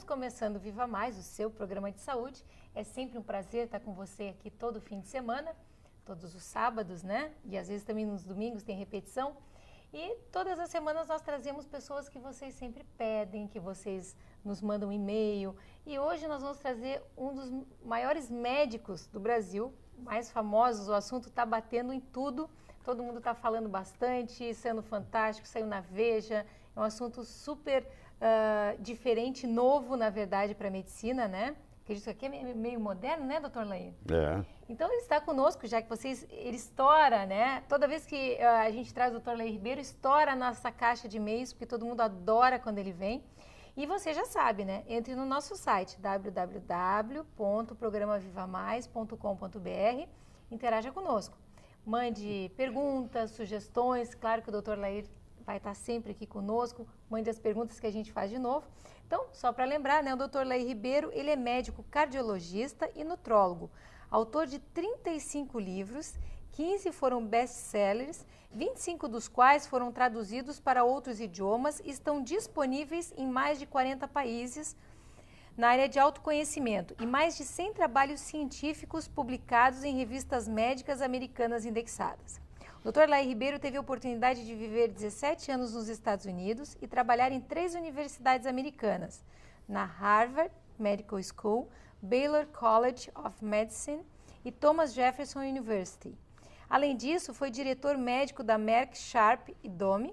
Estamos começando o Viva Mais, o seu programa de saúde. É sempre um prazer estar com você aqui todo fim de semana, todos os sábados, né? E às vezes também nos domingos tem repetição. E todas as semanas nós trazemos pessoas que vocês sempre pedem, que vocês nos mandam um e-mail. E hoje nós vamos trazer um dos maiores médicos do Brasil, mais famosos. O assunto está batendo em tudo, todo mundo está falando bastante, sendo fantástico, saiu na Veja. É um assunto super diferente, novo, na verdade, para a medicina, né? Acredito que aqui é meio moderno, né, doutor Lair? É. Então, ele está conosco, já que ele estoura, né? Toda vez que a gente traz o doutor Lair Ribeiro, estoura a nossa caixa de e-mails, porque todo mundo adora quando ele vem. E você já sabe, né? Entre no nosso site, www.programavivamais.com.br, interaja conosco. Mande perguntas, sugestões, claro que o doutor Lair vai estar sempre aqui conosco, mande as perguntas que a gente faz de novo. Então, só para lembrar, né, o Dr. Lair Ribeiro, ele é médico cardiologista e nutrólogo, autor de 35 livros, 15 foram best-sellers, 25 dos quais foram traduzidos para outros idiomas e estão disponíveis em mais de 40 países na área de autoconhecimento e mais de 100 trabalhos científicos publicados em revistas médicas americanas indexadas. O Dr. Lair Ribeiro teve a oportunidade de viver 17 anos nos Estados Unidos e trabalhar em 3 universidades americanas, na Harvard Medical School, Baylor College of Medicine e Thomas Jefferson University. Além disso, foi diretor médico da Merck Sharp e Dohme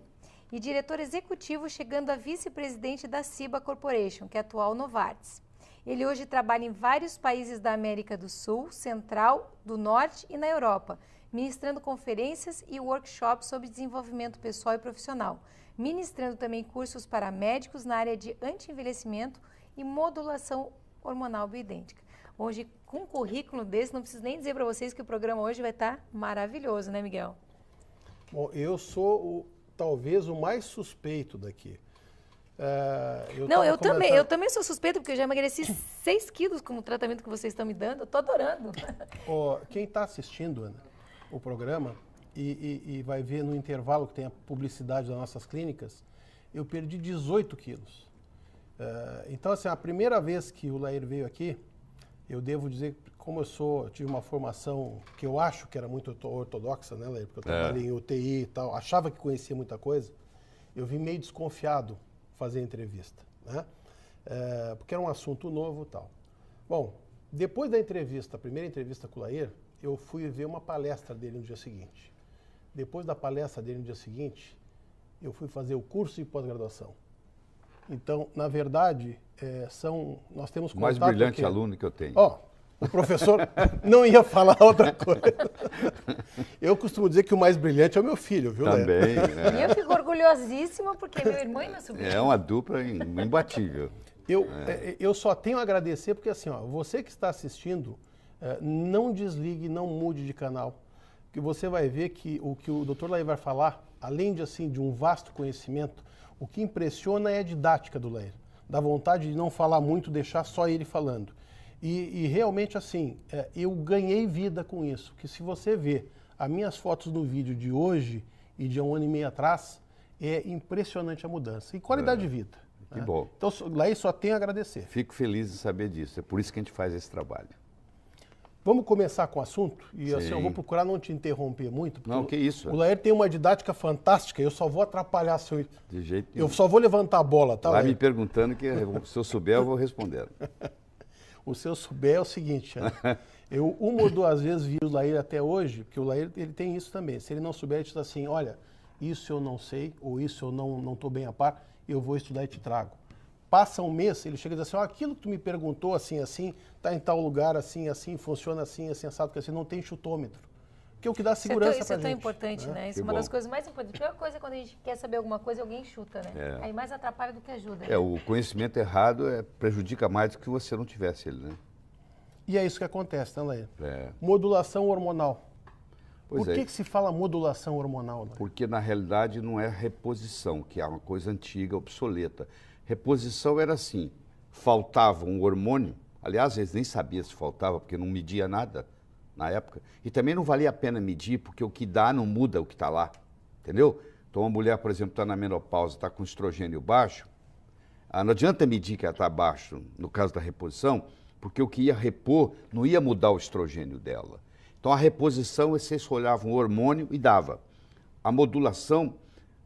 e diretor executivo, chegando a vice-presidente da Ciba Corporation, que é a atual Novartis. Ele hoje trabalha em vários países da América do Sul, Central, do Norte e na Europa, ministrando conferências e workshops sobre desenvolvimento pessoal e profissional, ministrando também cursos para médicos na área de anti-envelhecimento e modulação hormonal bioidêntica. Hoje, com um currículo desse, não preciso nem dizer para vocês que o programa hoje vai estar maravilhoso, né, Miguel? Bom, eu sou talvez o mais suspeito daqui. Eu também sou suspeita, porque eu já emagreci 6 quilos com o tratamento que vocês estão me dando, eu estou adorando. Quem está assistindo, Ana, o programa e vai ver no intervalo que tem a publicidade das nossas clínicas, eu perdi 18 quilos. Então, assim, a primeira vez que o Lair veio aqui, eu devo dizer, como eu tive uma formação que eu acho que era muito ortodoxa, né, Lair? Porque eu trabalhei em UTI e tal, achava que conhecia muita coisa, eu vim meio desconfiado fazer a entrevista, né? Porque era um assunto novo e tal. Bom, depois da entrevista, a primeira entrevista com o Lair, eu fui ver uma palestra dele no dia seguinte. Depois da palestra dele no dia seguinte, eu fui fazer o curso de pós-graduação. Então, na verdade, nós temos contato... O mais brilhante aluno que eu tenho. O professor não ia falar outra coisa. Eu costumo dizer que o mais brilhante é o meu filho, viu, Também. E eu fico orgulhosíssima porque meu irmão e meu sobrinho. É uma dupla imbatível. Eu só tenho a agradecer porque, assim, você que está assistindo, não desligue, não mude de canal, que você vai ver que o Dr. Lair vai falar, além de um vasto conhecimento, o que impressiona é a didática do Lair. Dá vontade de não falar muito, deixar só ele falando. E realmente, assim, eu ganhei vida com isso, que se você vê as minhas fotos no vídeo de hoje e de 1 ano e meio atrás, é impressionante a mudança. E qualidade de vida. Que bom. Então, Lair, só tenho a agradecer. Fico feliz de saber disso, é por isso que a gente faz esse trabalho. Vamos começar com o assunto? E assim, Sim. eu vou procurar não te interromper muito. Não, que isso. O Lair tem uma didática fantástica, eu só vou atrapalhar seu... De jeito nenhum. Eu só vou levantar a bola, tá, Vai Lair? me perguntando que se eu souber eu vou respondendo. O seu souber é o seguinte, eu uma ou duas vezes vi o Lair até hoje, porque o Lair ele tem isso também. Se ele não souber, ele diz assim, olha, isso eu não sei, ou isso eu não estou bem a par, eu vou estudar e te trago. Passa um mês, ele chega e diz assim, aquilo que tu me perguntou assim, está em tal lugar, assim, funciona assim, assado, que assim, não tem chutômetro. Que é o que dá segurança pra gente. Isso é tão importante, né? Isso é uma das coisas mais importantes. A pior coisa é quando a gente quer saber alguma coisa, alguém chuta, né? Aí mais atrapalha do que ajuda. O conhecimento errado prejudica mais do que você não tivesse ele, né? E é isso que acontece, né, Lair? Modulação hormonal. Por que se fala modulação hormonal, Lair? Porque, na realidade, não é reposição, que é uma coisa antiga, obsoleta. Reposição era assim, faltava um hormônio, aliás, eles nem sabiam se faltava, porque não media nada na época, e também não valia a pena medir, porque o que dá não muda o que está lá, entendeu? Então, uma mulher, por exemplo, está na menopausa, está com estrogênio baixo, Não adianta medir que ela está abaixo, no caso da reposição, porque o que ia repor não ia mudar o estrogênio dela. Então, a reposição, você olhava um hormônio e dava. A modulação,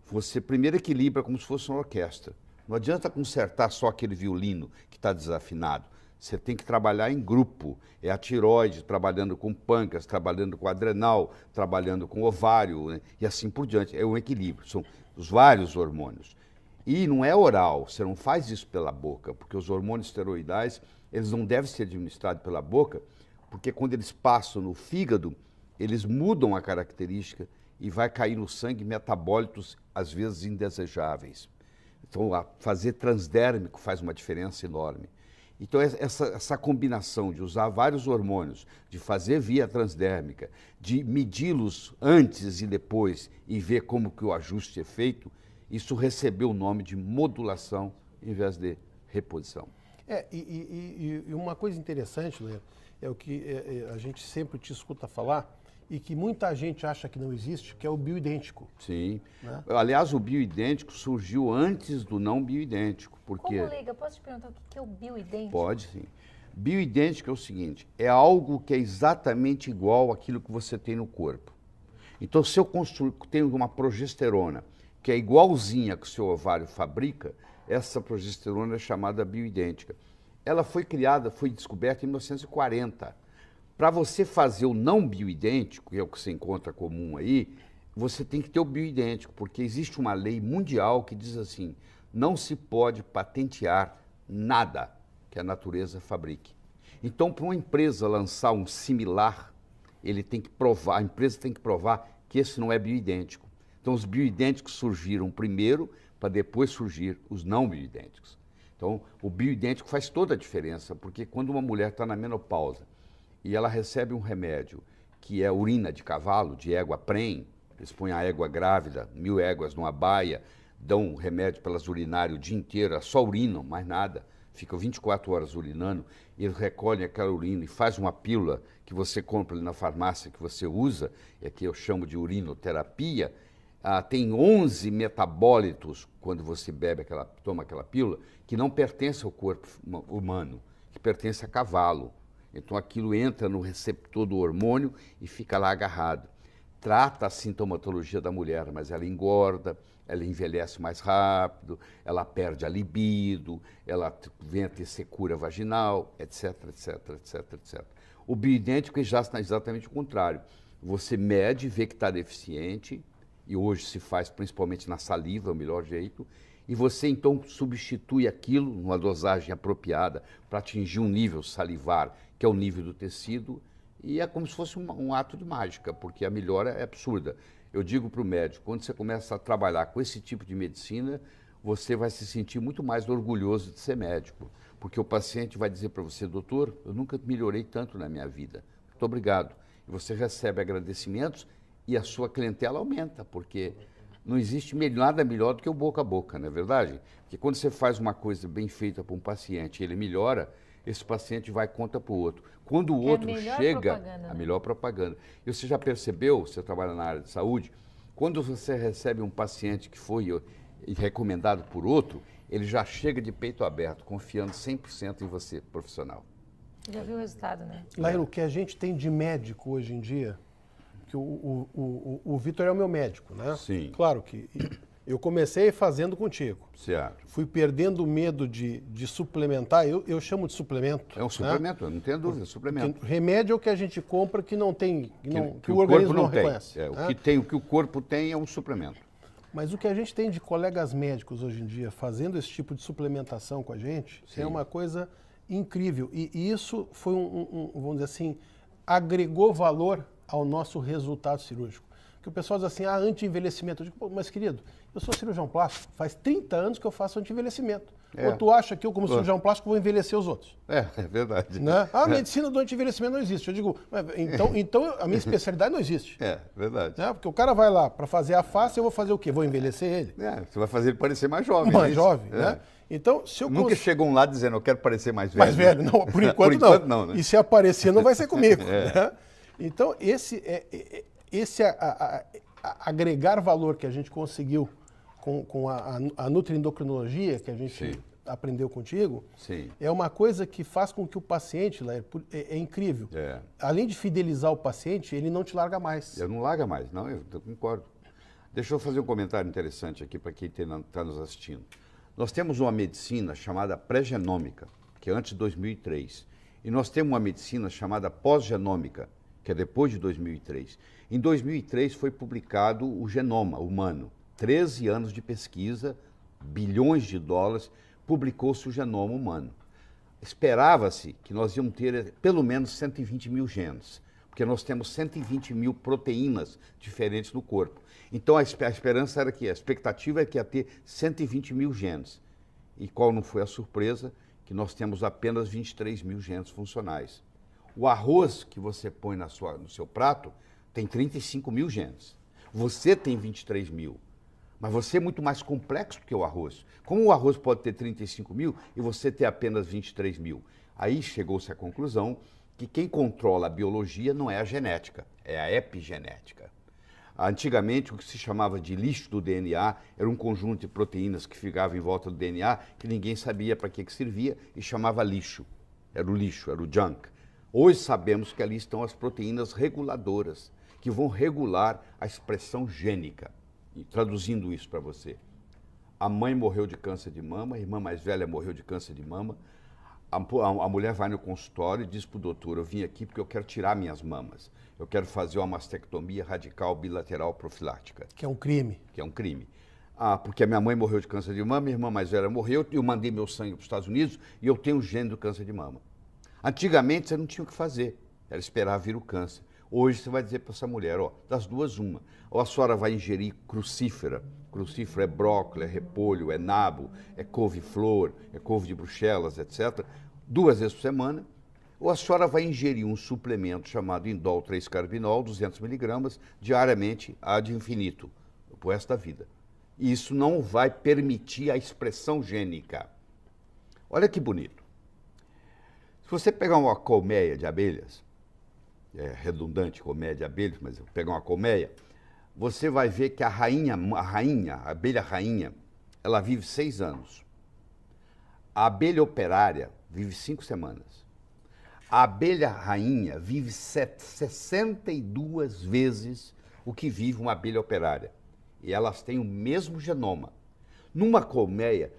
você primeiro equilibra como se fosse uma orquestra. Não adianta consertar só aquele violino que está desafinado. Você tem que trabalhar em grupo. É a tireoide trabalhando com pâncreas, trabalhando com adrenal, trabalhando com ovário, né? E assim por diante. É um equilíbrio, são os vários hormônios. E não é oral, você não faz isso pela boca, porque os hormônios esteroidais, eles não devem ser administrados pela boca, porque quando eles passam no fígado, eles mudam a característica e vai cair no sangue metabólitos, às vezes indesejáveis. Então, fazer transdérmico faz uma diferença enorme. Então, essa combinação de usar vários hormônios, de fazer via transdérmica, de medi-los antes e depois e ver como que o ajuste é feito, isso recebeu o nome de modulação em vez de reposição. E uma coisa interessante, Leandro, é o que a gente sempre te escuta falar e que muita gente acha que não existe, que é o bioidêntico. Sim. Né? Aliás, o bioidêntico surgiu antes do não bioidêntico. Porque... Como, leiga, posso te perguntar o que é o bioidêntico? Pode, sim. Bioidêntico é o seguinte, é algo que é exatamente igual àquilo que você tem no corpo. Então, se eu tenho uma progesterona que é igualzinha que o seu ovário fabrica, essa progesterona é chamada bioidêntica. Ela foi criada, foi descoberta em 1940. Para você fazer o não bioidêntico, que é o que você encontra comum aí, você tem que ter o bioidêntico, porque existe uma lei mundial que diz assim, não se pode patentear nada que a natureza fabrique. Então, para uma empresa lançar um similar, ele tem que provar, a empresa tem que provar que esse não é bioidêntico. Então, os bioidênticos surgiram primeiro, para depois surgir os não bioidênticos. Então, o bioidêntico faz toda a diferença, porque quando uma mulher está na menopausa e ela recebe um remédio que é urina de cavalo, de égua prem, eles põem a égua grávida, 1000 éguas numa baia, dão um remédio para elas urinarem o dia inteiro, só urinam, mais nada, ficam 24 horas urinando, e eles recolhem aquela urina e fazem uma pílula que você compra ali na farmácia, que você usa, e aqui eu chamo de urinoterapia. Tem 11 metabólitos, quando você toma aquela pílula, que não pertence ao corpo humano, que pertence a cavalo. Então aquilo entra no receptor do hormônio e fica lá agarrado. Trata a sintomatologia da mulher, mas ela engorda, ela envelhece mais rápido, ela perde a libido, ela vem a ter secura vaginal, etc, etc, etc, etc. O bioidêntico é exatamente o contrário. Você mede, vê que está deficiente, e hoje se faz principalmente na saliva, é o melhor jeito, e você então substitui aquilo numa dosagem apropriada para atingir um nível salivar, que é o nível do tecido, e é como se fosse um ato de mágica, porque a melhora é absurda. Eu digo para o médico, quando você começa a trabalhar com esse tipo de medicina, você vai se sentir muito mais orgulhoso de ser médico, porque o paciente vai dizer para você, doutor, eu nunca melhorei tanto na minha vida, muito obrigado. E você recebe agradecimentos e a sua clientela aumenta, porque não existe nada melhor do que o boca a boca, não é verdade? Porque quando você faz uma coisa bem feita para um paciente e ele melhora, esse paciente vai e conta para o outro. Quando o outro chega, a melhor propaganda. E você já percebeu, você trabalha na área de saúde, quando você recebe um paciente que foi recomendado por outro, ele já chega de peito aberto, confiando 100% em você, profissional. Você já viu o resultado, né? Laíro, o que a gente tem de médico hoje em dia, que o Vitor é o meu médico, né? Sim. Claro que eu comecei fazendo contigo. Certo. Fui perdendo o medo de suplementar, eu chamo de suplemento. É um suplemento, não tenho dúvida, suplemento. Porque remédio é o que a gente compra que não tem, que o corpo organismo não tem. reconhece. É, né? o que o corpo tem é um suplemento. Mas o que a gente tem de colegas médicos hoje em dia fazendo esse tipo de suplementação com a gente é uma coisa incrível. E isso foi vamos dizer assim, agregou valor ao nosso resultado cirúrgico. Porque o pessoal diz assim, anti-envelhecimento. Eu digo, mas querido, eu sou cirurgião plástico, faz 30 anos que eu faço anti-envelhecimento. Ou tu acha que eu, como cirurgião plástico, vou envelhecer os outros? É verdade. Né? A medicina do anti-envelhecimento não existe. Eu digo, então a minha especialidade não existe. É verdade. Né? Porque o cara vai lá para fazer a face, eu vou fazer o quê? Vou envelhecer ele? Você vai fazer ele parecer mais jovem. Mais jovem, né? Então, se eu Nunca chegou um lá dizendo, eu quero parecer mais velho. Mais velho, não, por enquanto não. Né? E se aparecer, não vai ser comigo. Né? Então, agregar valor que a gente conseguiu com a nutriendocrinologia, que a gente aprendeu contigo, Sim. é uma coisa que faz com que o paciente, Lair, é incrível. É. Além de fidelizar o paciente, ele não te larga mais. Eu não larga mais, não, eu concordo. Deixa eu fazer um comentário interessante aqui para quem está nos assistindo. Nós temos uma medicina chamada pré-genômica, que é antes de 2003. E nós temos uma medicina chamada pós-genômica, que é depois de 2003. Em 2003 foi publicado o genoma humano. 13 anos de pesquisa, bilhões de dólares, publicou-se o genoma humano. Esperava-se que nós íamos ter pelo menos 120 mil genes, porque nós temos 120 mil proteínas diferentes no corpo. Então a esperança era que, a expectativa é que ia ter 120 mil genes. E qual não foi a surpresa? Que nós temos apenas 23 mil genes funcionais. O arroz que você põe no seu prato tem 35 mil genes. Você tem 23 mil. Mas você é muito mais complexo que o arroz. Como o arroz pode ter 35 mil e você ter apenas 23 mil? Aí chegou-se à conclusão que quem controla a biologia não é a genética, é a epigenética. Antigamente, o que se chamava de lixo do DNA era um conjunto de proteínas que ficava em volta do DNA que ninguém sabia para que servia e chamava lixo. Era o lixo, era o junk. Hoje sabemos que ali estão as proteínas reguladoras, que vão regular a expressão gênica. E traduzindo isso para você, a mãe morreu de câncer de mama, a irmã mais velha morreu de câncer de mama, a mulher vai no consultório e diz para o doutor, eu vim aqui porque eu quero tirar minhas mamas, eu quero fazer uma mastectomia radical bilateral profilática. Que é um crime. Que é um crime. Porque a minha mãe morreu de câncer de mama, minha irmã mais velha morreu, eu mandei meu sangue para os Estados Unidos e eu tenho o gene do câncer de mama. Antigamente você não tinha o que fazer, era esperar vir o câncer. Hoje você vai dizer para essa mulher, ó, das duas uma, ou a senhora vai ingerir crucífera é brócolis, é repolho, é nabo, é couve-flor, é couve de Bruxelas, etc., 2 vezes por semana, ou a senhora vai ingerir um suplemento chamado indol 3-carbinol, 200 miligramas, diariamente, ad infinito, pro resto da vida. E isso não vai permitir a expressão gênica. Olha que bonito. Se você pegar uma colmeia de abelhas, é redundante colmeia de abelhas, mas eu pegar uma colmeia, você vai ver que a abelha rainha, ela vive 6 anos. A abelha operária vive 5 semanas. A abelha rainha vive 62 vezes o que vive uma abelha operária. E elas têm o mesmo genoma. Numa colmeia,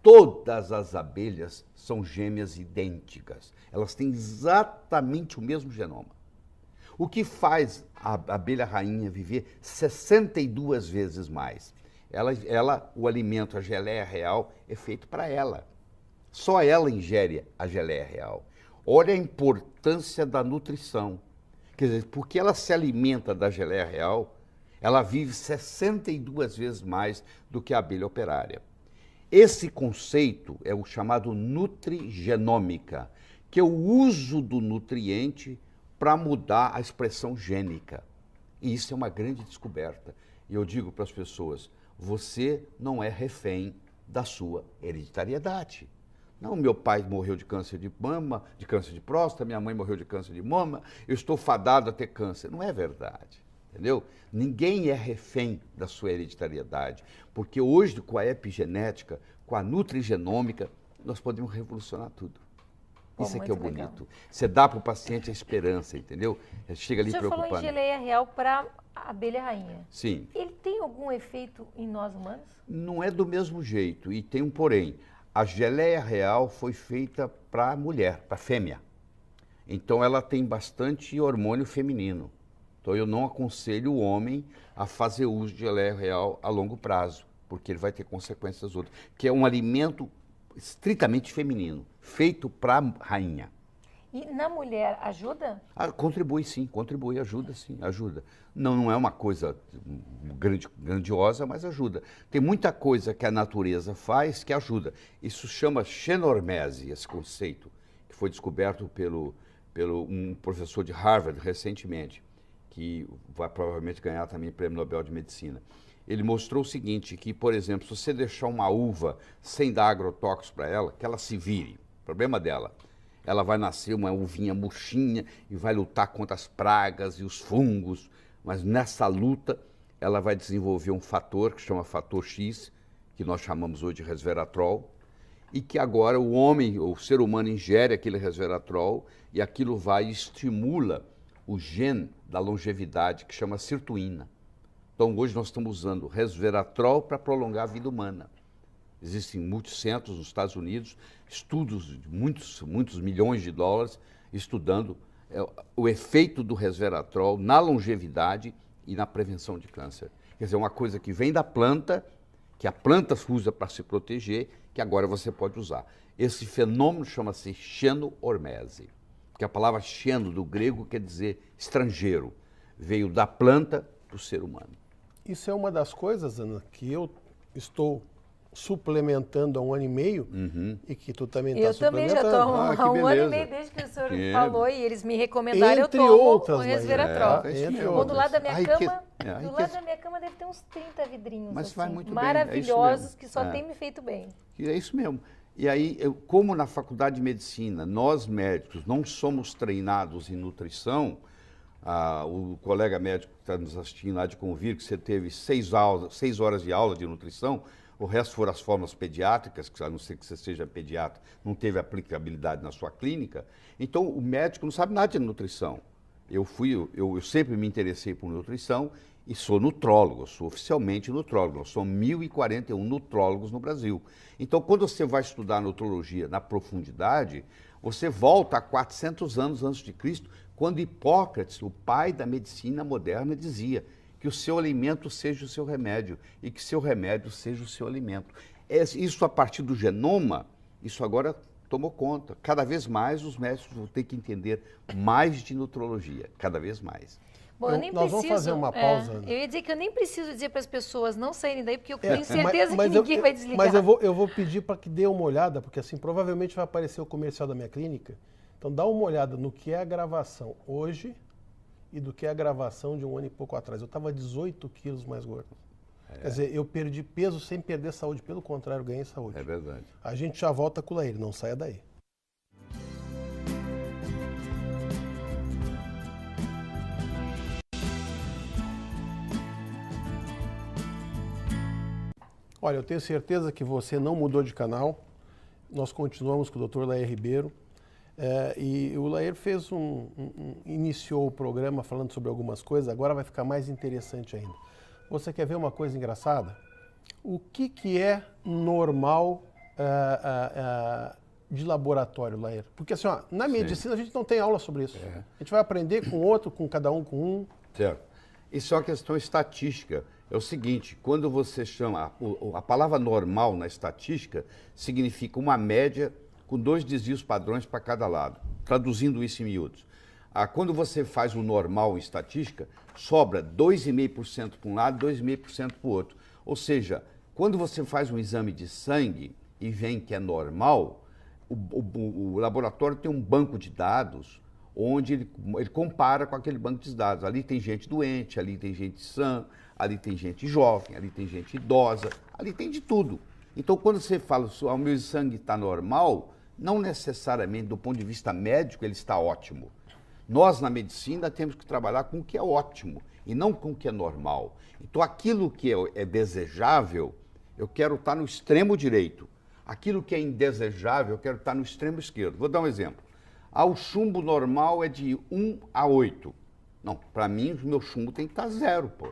todas as abelhas são gêmeas idênticas. Elas têm exatamente o mesmo genoma. O que faz a abelha rainha viver 62 vezes mais? O alimento, a geleia real, é feito para ela. Só ela ingere a geleia real. Olha a importância da nutrição. Quer dizer, porque ela se alimenta da geleia real, ela vive 62 vezes mais do que a abelha operária. Esse conceito é o chamado nutrigenômica, que é o uso do nutriente para mudar a expressão gênica. E isso é uma grande descoberta. E eu digo para as pessoas, você não é refém da sua hereditariedade. Não, meu pai morreu de câncer de mama, de câncer de próstata, minha mãe morreu de câncer de mama, eu estou fadado a ter câncer. Não é verdade, entendeu? Ninguém é refém da sua hereditariedade, porque hoje, com a epigenética, com a nutrigenômica, nós podemos revolucionar tudo. Isso é que é o bonito. Você dá para o paciente a esperança, entendeu? Chega ali preocupado. Você falou em geleia real para a abelha rainha. Sim. Ele tem algum efeito em nós humanos? Não é do mesmo jeito, e tem um porém. A geleia real foi feita para a mulher, para a fêmea. Então ela tem bastante hormônio feminino. Então eu não aconselho o homem a fazer uso de geleia real a longo prazo, porque ele vai ter consequências outras. Que é um alimento estritamente feminino, feito para a rainha. E na mulher ajuda? Contribui sim, ajuda sim, ajuda. Não é uma coisa grandiosa, mas ajuda. Tem muita coisa que a natureza faz que ajuda. Isso chama xenormese, esse conceito, que foi descoberto pelo um professor de Harvard recentemente, que vai provavelmente ganhar também o Prêmio Nobel de Medicina. Ele mostrou o seguinte, que, por exemplo, se você deixar uma uva sem dar agrotóxicos para ela, que ela se vire, problema dela. Ela vai nascer uma uvinha murchinha e vai lutar contra as pragas e os fungos, mas nessa luta ela vai desenvolver um fator que chama fator X, que nós chamamos hoje de resveratrol, e que agora o homem, o ser humano, ingere aquele resveratrol e aquilo vai e estimula o gene da longevidade, que chama sirtuína. Então, hoje nós estamos usando resveratrol para prolongar a vida humana. Existem muitos centros nos Estados Unidos, estudos de muitos milhões de dólares, estudando o efeito do resveratrol na longevidade e na prevenção de câncer. Quer dizer, uma coisa que vem da planta, que a planta usa para se proteger, que agora você pode usar. Esse fenômeno chama-se xenormese, porque a palavra xeno, do grego, quer dizer estrangeiro. Veio da planta para o ser humano. Isso é uma das coisas, Ana, que eu estou suplementando há 1 ano e meio e que tu também está suplementando. Eu também já estou há 1 ano e meio desde que o senhor falou e eles me recomendaram, eu tomo o resveratrol. Do lado da minha cama, da minha cama deve ter uns 30 vidrinhos, mas assim, vai muito maravilhosos, bem, que só tem me feito bem. É isso mesmo. E aí, como na faculdade de medicina, nós médicos não somos treinados em nutrição, o colega médico que está nos assistindo lá de Convir, que você teve 6 horas de aula de nutrição, o resto foram as formas pediátricas, que a não ser que você seja pediatra, não teve aplicabilidade na sua clínica. Então, o médico não sabe nada de nutrição. Eu sempre me interessei por nutrição e sou nutrólogo, sou oficialmente nutrólogo. Nós somos 1.041 nutrólogos no Brasil. Então, quando você vai estudar nutrologia na profundidade, você volta a 400 anos antes de Cristo, quando Hipócrates, o pai da medicina moderna, dizia que o seu alimento seja o seu remédio e que seu remédio seja o seu alimento. Isso a partir do genoma, isso agora tomou conta. Cada vez mais os médicos vão ter que entender mais de nutrologia, cada vez mais. Bom, eu nem nós vamos fazer uma pausa. Eu ia dizer que eu nem preciso dizer para as pessoas não saírem daí, porque eu tenho certeza que ninguém vai desligar. Mas eu vou pedir para que dê uma olhada, porque assim, provavelmente vai aparecer o comercial da minha clínica. Então dá uma olhada no que é a gravação hoje e do que é a gravação de 1 ano e pouco atrás. Eu estava 18 quilos mais gordo. Quer dizer, eu perdi peso sem perder saúde. Pelo contrário, ganhei saúde. É verdade. A gente já volta com o Laír, não saia daí. Olha, eu tenho certeza que você não mudou de canal. Nós continuamos com o Dr. Laír Ribeiro. E o Laír iniciou o programa falando sobre algumas coisas, agora vai ficar mais interessante ainda. Você quer ver uma coisa engraçada? O que é normal de laboratório, Laír? Porque assim, na medicina a gente não tem aula sobre isso. A gente vai aprender com outro, com cada um, com um. Certo. Isso é uma questão estatística. É o seguinte, quando você chama, a palavra normal na estatística significa uma média com 2 desvios padrões para cada lado, traduzindo isso em miúdos. Quando você faz o normal em estatística, sobra 2,5% para um lado, 2,5% para o outro. Ou seja, quando você faz um exame de sangue e vem que é normal, o laboratório tem um banco de dados onde ele compara com aquele banco de dados. Ali tem gente doente, ali tem gente sã, ali tem gente jovem, ali tem gente idosa, ali tem de tudo. Então, quando você fala, o meu sangue está normal, não necessariamente do ponto de vista médico ele está ótimo. Nós, na medicina, temos que trabalhar com o que é ótimo e não com o que é normal. Então, aquilo que é desejável, eu quero estar no extremo direito. Aquilo que é indesejável, eu quero estar no extremo esquerdo. Vou dar um exemplo. O chumbo normal é de 1 a 8. Não, para mim, o meu chumbo tem que estar 0, pô.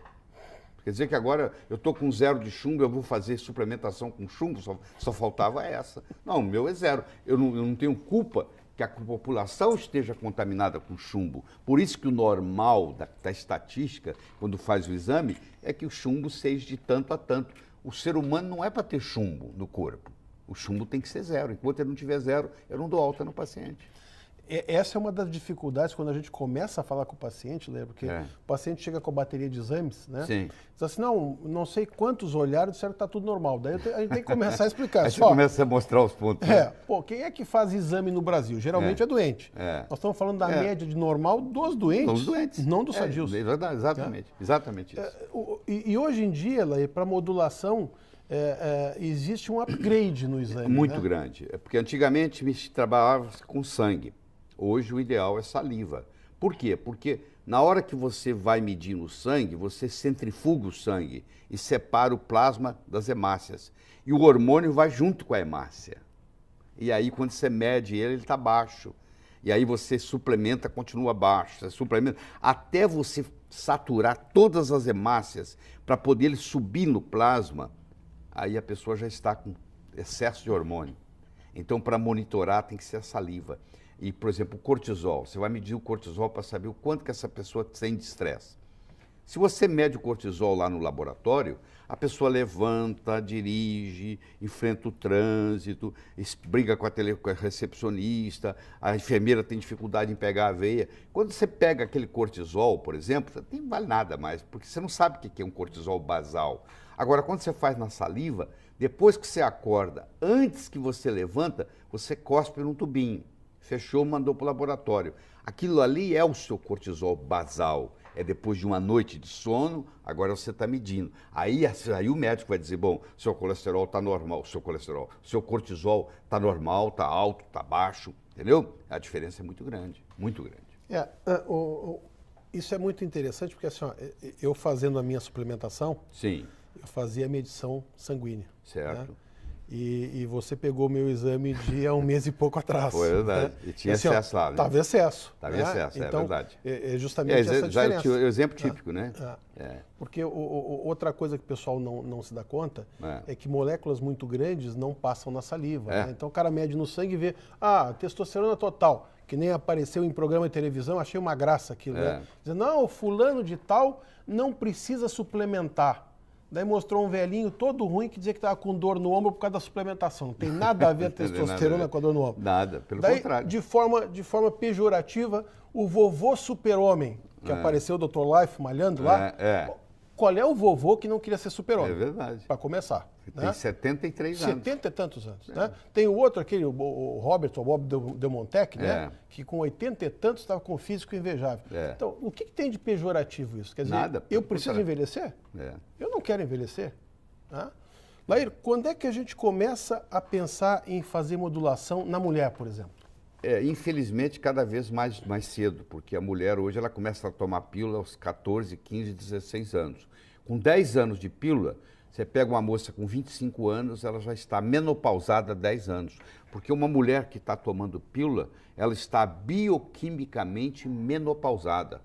Quer dizer que agora eu estou com 0 de chumbo, eu vou fazer suplementação com chumbo, só faltava essa. Não, o meu é 0. Eu não tenho culpa que a população esteja contaminada com chumbo. Por isso que o normal da estatística, quando faz o exame, é que o chumbo seja de tanto a tanto. O ser humano não é para ter chumbo no corpo. O chumbo tem que ser 0. Enquanto ele não tiver 0, eu não dou alta no paciente. Essa é uma das dificuldades quando a gente começa a falar com o paciente, né? Porque o paciente chega com a bateria de exames, né? Sim. Diz assim, não sei quantos olharam e disseram que está tudo normal. Daí a gente tem que começar a explicar. Aí você começa a mostrar os pontos. Quem é que faz exame no Brasil? Geralmente é doente. Nós estamos falando da média de normal dos doentes. Dos doentes. Não dos sadios. Exatamente. Exatamente isso. E hoje em dia, para modulação, existe um upgrade no exame. Muito grande. Porque antigamente se trabalhava com sangue. Hoje o ideal é saliva. Por quê? Porque na hora que você vai medir no sangue, você centrifuga o sangue e separa o plasma das hemácias. E o hormônio vai junto com a hemácia. E aí, quando você mede ele está baixo. E aí você suplementa, continua baixo. Você suplementa, até você saturar todas as hemácias para poder ele subir no plasma, aí a pessoa já está com excesso de hormônio. Então, para monitorar, tem que ser a saliva. E, por exemplo, o cortisol. Você vai medir o cortisol para saber o quanto que essa pessoa tem de estresse. Se você mede o cortisol lá no laboratório, a pessoa levanta, dirige, enfrenta o trânsito, briga com com a recepcionista, a enfermeira tem dificuldade em pegar a veia. Quando você pega aquele cortisol, por exemplo, não vale nada mais, porque você não sabe o que é um cortisol basal. Agora, quando você faz na saliva, depois que você acorda, antes que você levanta, você cospe num tubinho. Fechou, mandou para o laboratório. Aquilo ali é o seu cortisol basal. É depois de uma noite de sono, agora você está medindo. Aí o médico vai dizer, bom, seu colesterol está normal, seu cortisol está normal, está alto, está baixo, entendeu? A diferença é muito grande, muito grande. Isso é muito interessante, porque assim, ó, eu fazendo a minha suplementação, sim, eu fazia a medição sanguínea. Certo. Né? E você pegou meu exame de há um mês e pouco atrás. Foi verdade. Né? E tinha assim, excesso lá, né? Estava excesso. Estava né? excesso, então, é verdade. É justamente essa diferença. O exemplo típico, né? Porque outra coisa que o pessoal não se dá conta é que moléculas muito grandes não passam na saliva. Né? Então o cara mede no sangue e vê, testosterona total, que nem apareceu em programa de televisão, achei uma graça aquilo. Né? Dizendo, não, fulano de tal não precisa suplementar. Daí mostrou um velhinho todo ruim que dizia que estava com dor no ombro por causa da suplementação. Não tem nada a ver a testosterona com a dor no ombro. Nada, pelo Daí, contrário. De forma pejorativa, o vovô super-homem, que apareceu o Dr. Life malhando lá, qual é o vovô que não queria ser super-homem? É verdade. Para começar. Tem 73 anos. 70 e tantos anos. Né? Tem o outro, o Robert, o Bob Del Montec, né? Que com 80 e tantos estava com um físico invejável. Então, o que tem de pejorativo isso? Quer dizer, nada, eu preciso envelhecer? Eu não quero envelhecer. Né? Laír, quando é que a gente começa a pensar em fazer modulação na mulher, por exemplo? Infelizmente, cada vez mais cedo, porque a mulher hoje ela começa a tomar pílula aos 14, 15, 16 anos. Com 10 anos de pílula, você pega uma moça com 25 anos, ela já está menopausada há 10 anos. Porque uma mulher que está tomando pílula, ela está bioquimicamente menopausada.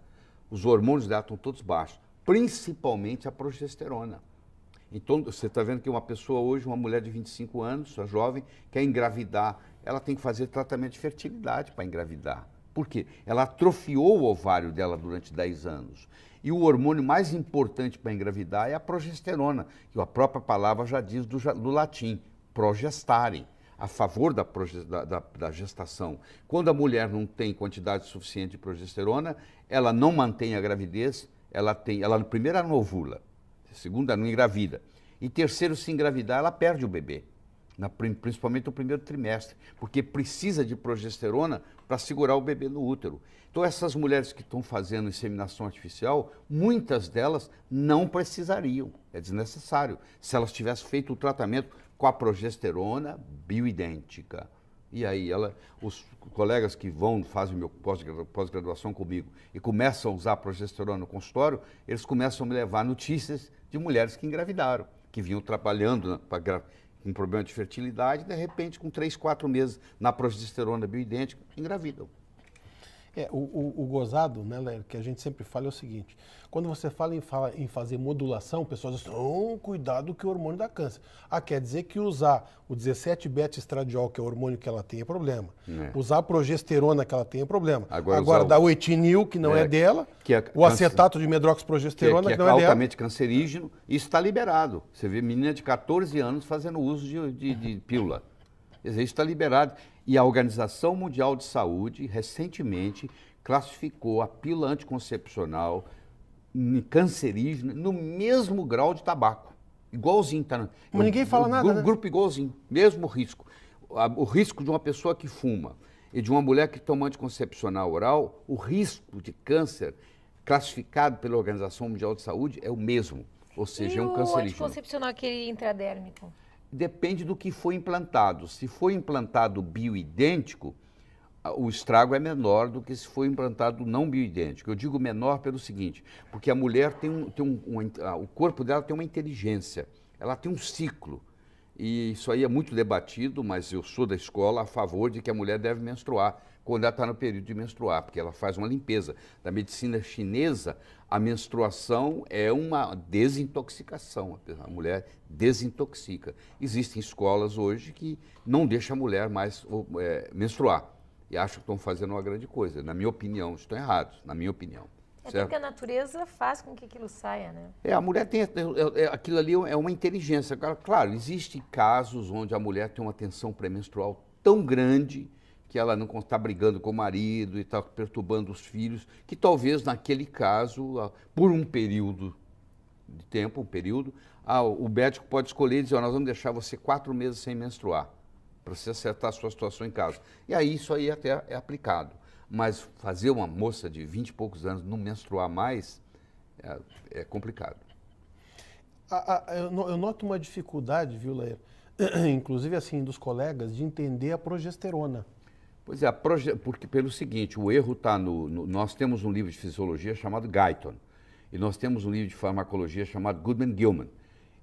Os hormônios dela estão todos baixos, principalmente a progesterona. Então, você está vendo que uma pessoa hoje, uma mulher de 25 anos, uma jovem, quer engravidar, ela tem que fazer tratamento de fertilidade para engravidar. Por quê? Ela atrofiou o ovário dela durante 10 anos. E o hormônio mais importante para engravidar é a progesterona, que a própria palavra já diz do latim, progestare, a favor da gestação. Quando a mulher não tem quantidade suficiente de progesterona, ela não mantém a gravidez, primeiro ela não ovula, segundo ela não engravida, e terceiro, se engravidar, ela perde o bebê. Principalmente no primeiro trimestre, porque precisa de progesterona para segurar o bebê no útero. Então, essas mulheres que estão fazendo inseminação artificial, muitas delas não precisariam, é desnecessário, se elas tivessem feito o tratamento com a progesterona bioidêntica. E aí, os colegas que fazem meu pós-graduação comigo e começam a usar a progesterona no consultório, eles começam a me levar notícias de mulheres que engravidaram, que vinham trabalhando com problema de fertilidade, de repente, com 3, 4 meses na progesterona bioidêntica, engravidam. O gozado, né, Léo, que a gente sempre fala é o seguinte, quando você fala em fazer modulação, o pessoal diz, cuidado que o hormônio dá câncer. Quer dizer que usar o 17-beta-estradiol, que é o hormônio que ela tem, é problema. Usar a progesterona que ela tem é problema. Agora dar o etinil, que não é dela, o acetato de medroxprogesterona, que não é dela. Que é altamente cancerígeno, isso está liberado. Você vê menina de 14 anos fazendo uso de pílula. Isso está liberado. E a Organização Mundial de Saúde, recentemente, classificou a pílula anticoncepcional cancerígena no mesmo grau de tabaco. Igualzinho. Mas ninguém fala nada, né? Grupo igualzinho, mesmo risco. O risco de uma pessoa que fuma e de uma mulher que toma anticoncepcional oral, o risco de câncer classificado pela Organização Mundial de Saúde é o mesmo. Ou seja, é um cancerígeno. E o anticoncepcional, aquele intradérmico? Depende do que foi implantado. Se foi implantado bioidêntico, o estrago é menor do que se foi implantado não bioidêntico. Eu digo menor pelo seguinte, porque a mulher o corpo dela tem uma inteligência, ela tem um ciclo. E isso aí é muito debatido, mas eu sou da escola a favor de que a mulher deve menstruar quando ela está no período de menstruar, porque ela faz uma limpeza. Da medicina chinesa, a menstruação é uma desintoxicação, a mulher desintoxica. Existem escolas hoje que não deixam a mulher mais menstruar e acham que estão fazendo uma grande coisa. Na minha opinião, estão errados, na minha opinião. É porque a natureza faz com que aquilo saia, né? A mulher tem, aquilo ali é uma inteligência. Claro, existem casos onde a mulher tem uma tensão pré-menstrual tão grande que ela não está brigando com o marido e está perturbando os filhos, que talvez naquele caso, por um período de tempo, o médico pode escolher e dizer, nós vamos deixar você 4 meses sem menstruar, para você acertar a sua situação em casa. E aí isso aí até é aplicado. Mas fazer uma moça de 20 e poucos anos não menstruar mais é complicado. Eu noto uma dificuldade, viu, Lair? Inclusive assim, dos colegas, de entender a progesterona. Pois é, porque pelo seguinte, o erro está nós temos um livro de fisiologia chamado Guyton, e nós temos um livro de farmacologia chamado Goodman-Gilman.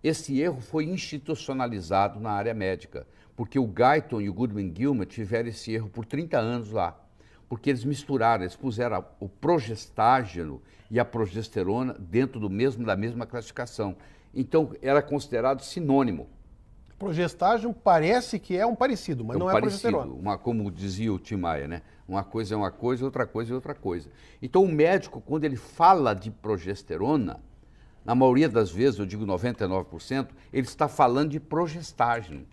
Esse erro foi institucionalizado na área médica, porque o Guyton e o Goodman-Gilman tiveram esse erro por 30 anos lá. Porque eles misturaram, eles puseram o progestágeno e a progesterona dentro da mesma classificação. Então, era considerado sinônimo. Progestágeno parece que é um parecido, mas não é progesterona. Como dizia o Tim Maia, né? Uma coisa é uma coisa, outra coisa é outra coisa. Então, o médico, quando ele fala de progesterona, na maioria das vezes, eu digo 99%, ele está falando de progestágeno.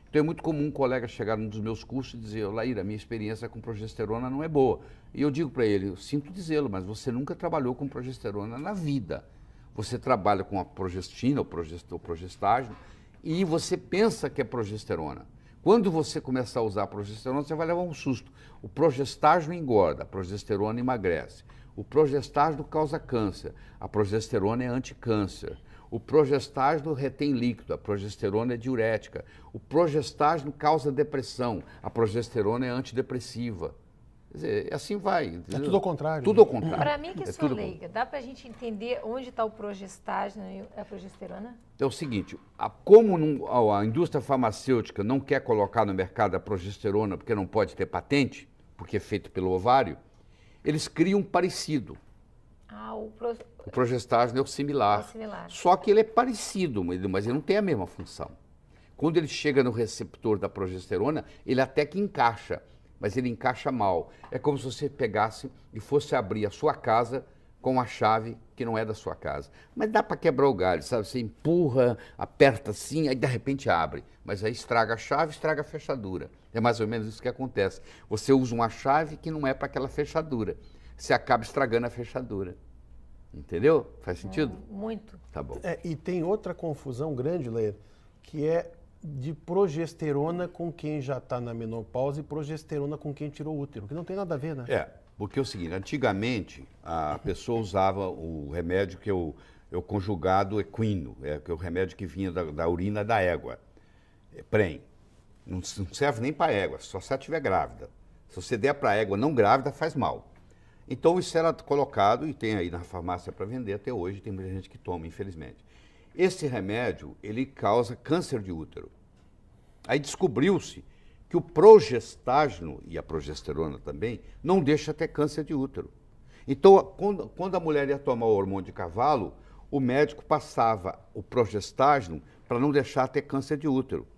Então é muito comum um colega chegar num dos meus cursos e dizer, Laíra, a minha experiência com progesterona não é boa. E eu digo para ele, eu sinto dizê-lo, mas você nunca trabalhou com progesterona na vida. Você trabalha com a progestina, o progestágeno, e você pensa que é progesterona. Quando você começar a usar a progesterona, você vai levar um susto. O progestágeno engorda, a progesterona emagrece. O progestágeno causa câncer, a progesterona é anticâncer. O progestágeno retém líquido, a progesterona é diurética. O progestágeno causa depressão, a progesterona é antidepressiva. Quer dizer, assim vai. Entendeu? É tudo ao contrário. Tudo ao contrário. Para mim, que sou leiga, dá para a gente entender onde está o progestágeno e a progesterona? É o seguinte, como a indústria farmacêutica não quer colocar no mercado a progesterona porque não pode ter patente, porque é feito pelo ovário, eles criam um parecido. O progestágeno é o similar. Só que ele é parecido, mas ele não tem a mesma função. Quando ele chega no receptor da progesterona, ele até que encaixa, mas ele encaixa mal. É como se você pegasse e fosse abrir a sua casa com uma chave que não é da sua casa. Mas dá para quebrar o galho, sabe? Você empurra, aperta assim, aí de repente abre. Mas aí estraga a chave, estraga a fechadura. É mais ou menos isso que acontece. Você usa uma chave que não é para aquela fechadura. Você acaba estragando a fechadura. Entendeu? Faz sentido? Muito. Tá bom. E tem outra confusão grande, Leir, que é de progesterona com quem já está na menopausa e progesterona com quem tirou o útero, que não tem nada a ver, né? Porque é o seguinte, antigamente a pessoa usava o remédio que é o conjugado equino, que é o remédio que vinha da urina da égua, PREM. Não serve nem para a égua, só se ela estiver grávida. Se você der para a égua não grávida, faz mal. Então isso era colocado, e tem aí na farmácia para vender até hoje, tem muita gente que toma, infelizmente. Esse remédio, ele causa câncer de útero. Aí descobriu-se que o progestágeno, e a progesterona também, não deixa ter câncer de útero. Então, quando a mulher ia tomar o hormônio de cavalo, o médico passava o progestágeno para não deixar ter câncer de útero.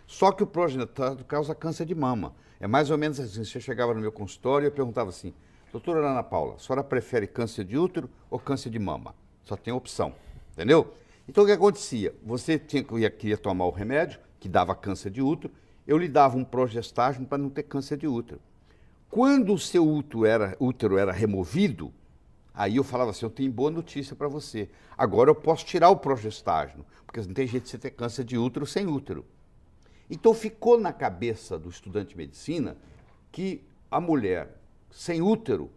Só que o progestágeno causa câncer de mama. É mais ou menos assim, você chegava no meu consultório e eu perguntava assim, doutora Ana Paula, a senhora prefere câncer de útero ou câncer de mama? Só tem opção, entendeu? Então o que acontecia? Você queria tomar o remédio, que dava câncer de útero, eu lhe dava um progestágeno para não ter câncer de útero. Quando o seu útero era removido, aí eu falava assim, eu tenho boa notícia para você. Agora eu posso tirar o progestágeno, porque não tem jeito de você ter câncer de útero sem útero. Então ficou na cabeça do estudante de medicina que a mulher sem útero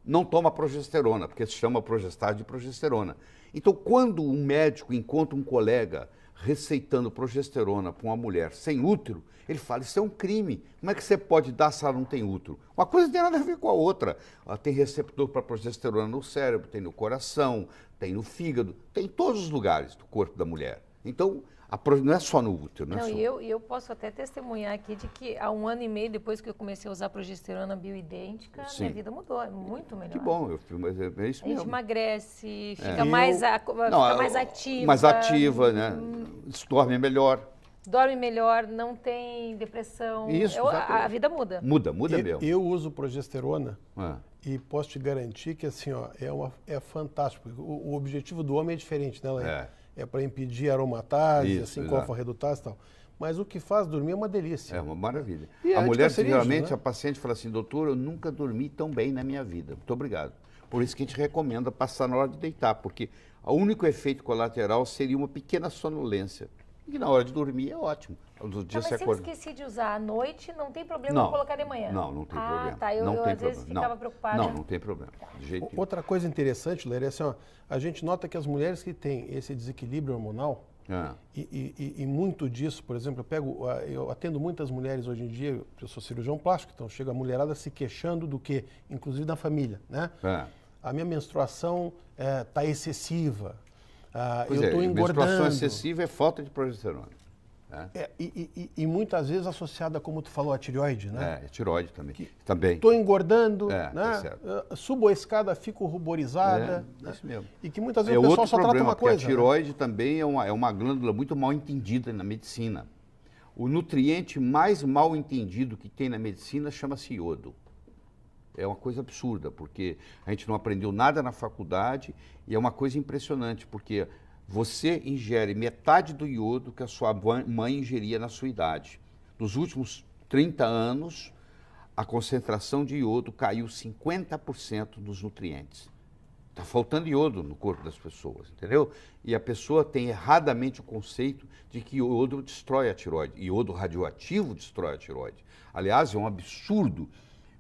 não toma progesterona, porque se chama progestágeno de progesterona. Então, quando um médico encontra um colega receitando progesterona para uma mulher sem útero, ele fala, isso é um crime. Como é que você pode dar se ela não tem útero? Uma coisa não tem nada a ver com a outra. Ela tem receptor para progesterona no cérebro, tem no coração, tem no fígado, tem em todos os lugares do corpo da mulher. Então, não é só no útero, Não, só... eu posso até testemunhar aqui de que há 1 ano e meio depois que eu comecei a usar progesterona bioidêntica, minha vida mudou, é muito melhor. Que bom, mas é isso mesmo. A gente emagrece, fica mais ativa. Mais ativa, né? Dorme melhor. Dorme melhor, não tem depressão. Isso, a vida muda. Muda mesmo. Eu uso progesterona e posso te garantir que assim, ó, é fantástico. O objetivo do homem é diferente, né, Laís? É para impedir aromatase, assim, cofo-redutase e tal. Mas o que faz dormir é uma delícia. É uma maravilha. E a mulher, geralmente, né? a paciente fala assim, doutor, eu nunca dormi tão bem na minha vida. Muito obrigado. Por isso que a gente recomenda passar na hora de deitar, porque o único efeito colateral seria uma pequena sonolência. E na hora de dormir é ótimo. Mas se eu esqueci de usar à noite, não tem problema eu colocar de manhã? Não tem problema. Tá, eu às vezes ficava preocupada. Não tem problema. De jeito nenhum. Outra coisa interessante, Léria, é assim, ó, a gente nota que as mulheres que têm esse desequilíbrio hormonal, e muito disso, por exemplo, eu atendo muitas mulheres hoje em dia, eu sou cirurgião plástico, então chega a mulherada se queixando do que, inclusive da família, né? A minha menstruação está excessiva, eu estou engordando. Menstruação excessiva é falta de progesterona. E muitas vezes associada, como tu falou, à tireoide, né? Tireoide também. Estou engordando, né? Tá, subo a escada, fico ruborizada. Isso mesmo. E que muitas vezes o pessoal só trata uma coisa. A tireoide também é uma glândula muito mal entendida na medicina. O nutriente mais mal entendido que tem na medicina chama-se iodo. É uma coisa absurda, porque a gente não aprendeu nada na faculdade e é uma coisa impressionante, porque você ingere metade do iodo que a sua mãe ingeria na sua idade. Nos últimos 30 anos, a concentração de iodo caiu 50% dos nutrientes. Está faltando iodo no corpo das pessoas, entendeu? E a pessoa tem erradamente o conceito de que iodo destrói a tireoide. Iodo radioativo destrói a tireoide. Aliás, é um absurdo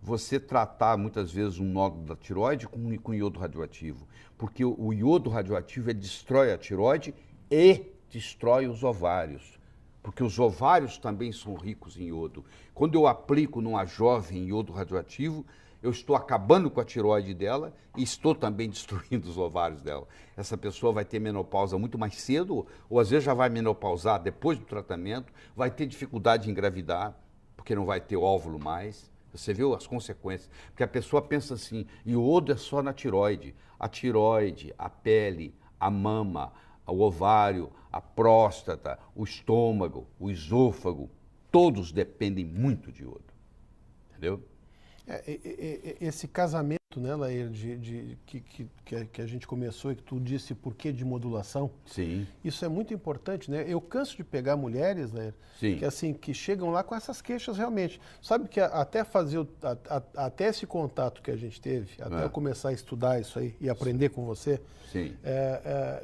você tratar muitas vezes um nódulo da tireoide com iodo radioativo, porque o iodo radioativo destrói a tireoide e destrói os ovários, porque os ovários também são ricos em iodo. Quando eu aplico numa jovem iodo radioativo, eu estou acabando com a tireoide dela e estou também destruindo os ovários dela. Essa pessoa vai ter menopausa muito mais cedo, ou às vezes já vai menopausar depois do tratamento, vai ter dificuldade em engravidar, porque não vai ter óvulo mais. Você viu as consequências? Porque a pessoa pensa assim, iodo é só na tireoide. A tireoide, a pele, a mama, o ovário, a próstata, o estômago, o esôfago, todos dependem muito de iodo. Entendeu? Esse casamento, né, Lair, que a gente começou e que tu disse por que de modulação. Sim. Isso é muito importante, né? Eu canso de pegar mulheres, Lair, que chegam lá com essas queixas realmente. Sabe que até até esse contato que a gente teve, até eu começar a estudar isso aí e aprender com você,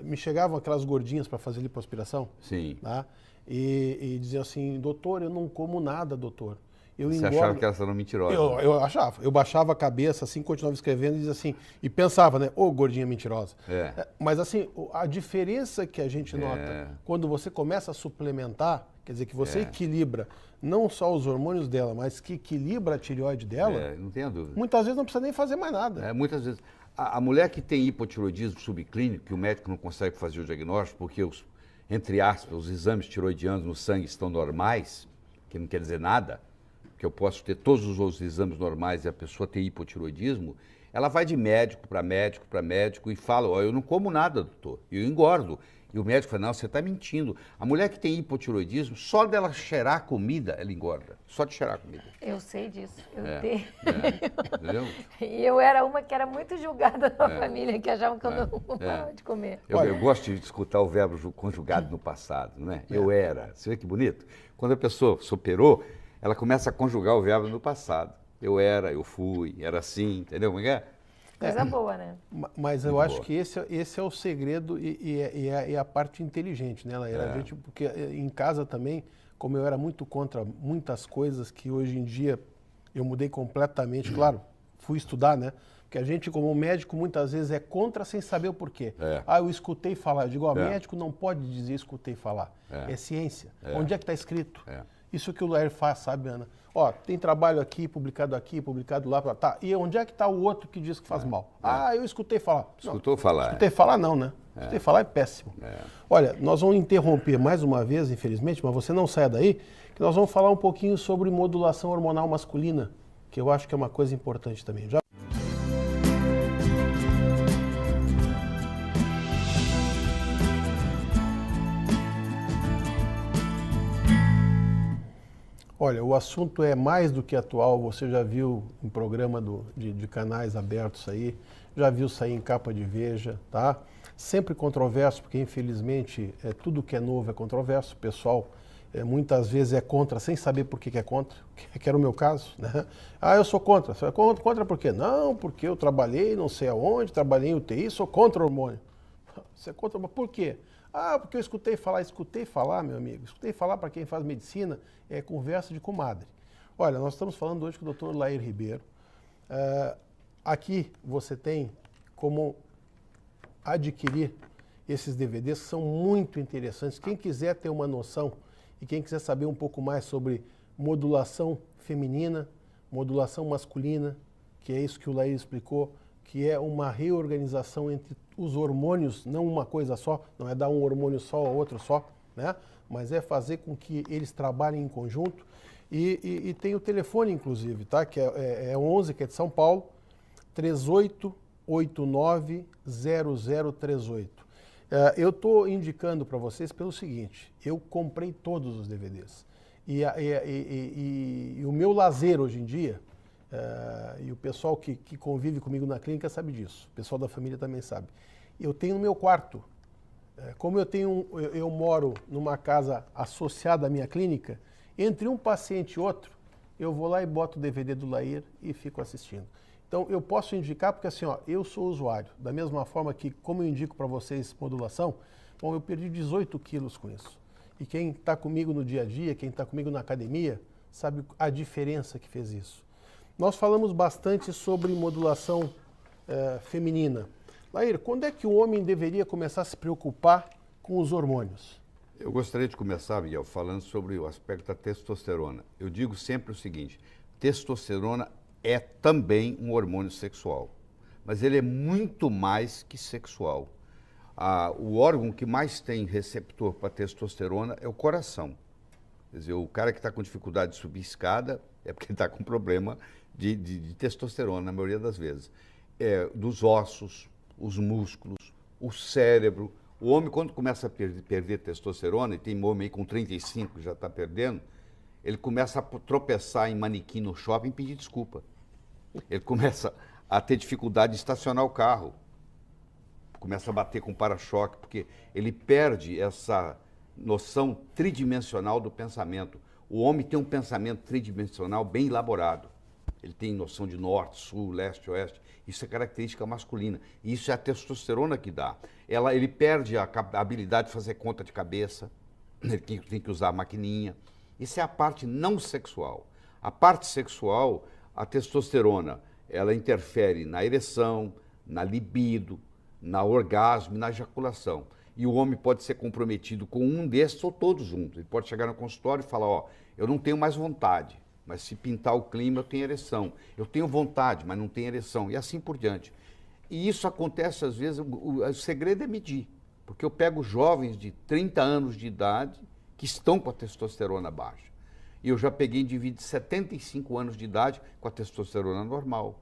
me chegavam aquelas gordinhas para fazer lipoaspiração. Sim. Tá? E diziam assim, doutor, eu não como nada, doutor. Você achava que elas eram mentirosas? Eu achava. Eu baixava a cabeça, assim, continuava escrevendo e dizia assim, e pensava, né? Ô, gordinha mentirosa. Mas, assim, a diferença que a gente nota quando você começa a suplementar, quer dizer, que você equilibra não só os hormônios dela, mas que equilibra a tireoide dela, não tenha dúvida. Muitas vezes não precisa nem fazer mais nada. Muitas vezes. A mulher que tem hipotireoidismo subclínico, que o médico não consegue fazer o diagnóstico, porque, entre aspas, os exames tireoidianos no sangue estão normais, que não quer dizer nada, que eu posso ter todos os outros exames normais e a pessoa ter hipotireoidismo, ela vai de médico para médico para médico e fala, eu não como nada, doutor, eu engordo. E o médico fala, não, você está mentindo. A mulher que tem hipotireoidismo, só dela cheirar a comida, ela engorda. Só de cheirar a comida. Eu sei disso. Entendeu? E eu era uma que era muito julgada na família, que achavam que eu não gostava de comer. Eu gosto de escutar o verbo conjugado no passado, não é? Eu era. Você vê que bonito? Quando a pessoa superou, ela começa a conjugar o verbo no passado. Eu era, eu fui, era assim, entendeu como é? Coisa boa, né? Mas eu acho que esse é o segredo e a parte inteligente, né, Laíra? A gente, porque em casa também, como eu era muito contra muitas coisas que hoje em dia eu mudei completamente, claro, fui estudar, né? Porque a gente, como médico, muitas vezes é contra sem saber o porquê. Eu escutei falar. Eu digo, médico não pode dizer escutei falar. É ciência. Onde é que está escrito? Isso que o Lair faz, sabe, Ana? Ó, tem trabalho aqui, publicado lá, tá. E onde é que está o outro que diz que faz mal? Ah, eu escutei falar. Escutou falar? Escutei falar não, né? Escutei falar é péssimo. Olha, nós vamos interromper mais uma vez, infelizmente, mas você não saia daí, que nós vamos falar um pouquinho sobre modulação hormonal masculina, que eu acho que é uma coisa importante também. Já... Olha, o assunto é mais do que atual, você já viu em programa de canais abertos aí, já viu sair em capa de Veja, tá? Sempre controverso, porque infelizmente tudo que é novo é controverso, o pessoal muitas vezes é contra sem saber por que é contra, que era o meu caso, né? Ah, eu sou contra. Você é contra por quê? Não, porque eu trabalhei não sei aonde, trabalhei em UTI, sou contra o hormônio. Você é contra, mas por quê? Ah, porque eu escutei falar, meu amigo, escutei falar para quem faz medicina, é conversa de comadre. Olha, nós estamos falando hoje com o Dr. Lair Ribeiro. Aqui você tem como adquirir esses DVDs que são muito interessantes. Quem quiser ter uma noção e quem quiser saber um pouco mais sobre modulação feminina, modulação masculina, que é isso que o Lair explicou, que é uma reorganização entre os hormônios, não uma coisa só, não é dar um hormônio só ou outro só, né? Mas é fazer com que eles trabalhem em conjunto. E tem o telefone, inclusive, tá? Que é 11, que é de São Paulo, 3889-0038. Eu estou indicando para vocês pelo seguinte, eu comprei todos os DVDs. E o meu lazer hoje em dia, e o pessoal que convive comigo na clínica sabe disso, o pessoal da família também sabe. Eu tenho no meu quarto, como eu moro numa casa associada à minha clínica, entre um paciente e outro, eu vou lá e boto o DVD do Lair e fico assistindo. Então, eu posso indicar, porque assim, ó, eu sou usuário, da mesma forma que, como eu indico para vocês modulação, bom, eu perdi 18 quilos com isso. E quem está comigo no dia a dia, quem está comigo na academia, sabe a diferença que fez isso. Nós falamos bastante sobre modulação feminina. Lair, quando é que o homem deveria começar a se preocupar com os hormônios? Eu gostaria de começar, Miguel, falando sobre o aspecto da testosterona. Eu digo sempre o seguinte, testosterona é também um hormônio sexual, mas ele é muito mais que sexual. O órgão que mais tem receptor para testosterona é o coração. Quer dizer, o cara que está com dificuldade de subir escada é porque ele está com problema de testosterona, na maioria das vezes. Dos ossos, os músculos, o cérebro. O homem, quando começa a perder testosterona, e tem homem aí com 35 já está perdendo, ele começa a tropeçar em manequim no shopping e pedir desculpa. Ele começa a ter dificuldade de estacionar o carro. Começa a bater com para-choque, porque ele perde essa noção tridimensional do pensamento. O homem tem um pensamento tridimensional bem elaborado. Ele tem noção de norte, sul, leste, oeste. Isso é característica masculina. E isso é a testosterona que dá. Ele perde a habilidade de fazer conta de cabeça. Ele tem que usar a maquininha. Isso é a parte não sexual. A parte sexual, a testosterona, ela interfere na ereção, na libido, na orgasmo e na ejaculação. E o homem pode ser comprometido com um desses ou todos juntos. Ele pode chegar no consultório e falar, ó, eu não tenho mais vontade, mas se pintar o clima eu tenho ereção. Eu tenho vontade, mas não tenho ereção. E assim por diante. E isso acontece às vezes, o segredo é medir. Porque eu pego jovens de 30 anos de idade que estão com a testosterona baixa. E eu já peguei indivíduos de 75 anos de idade com a testosterona normal.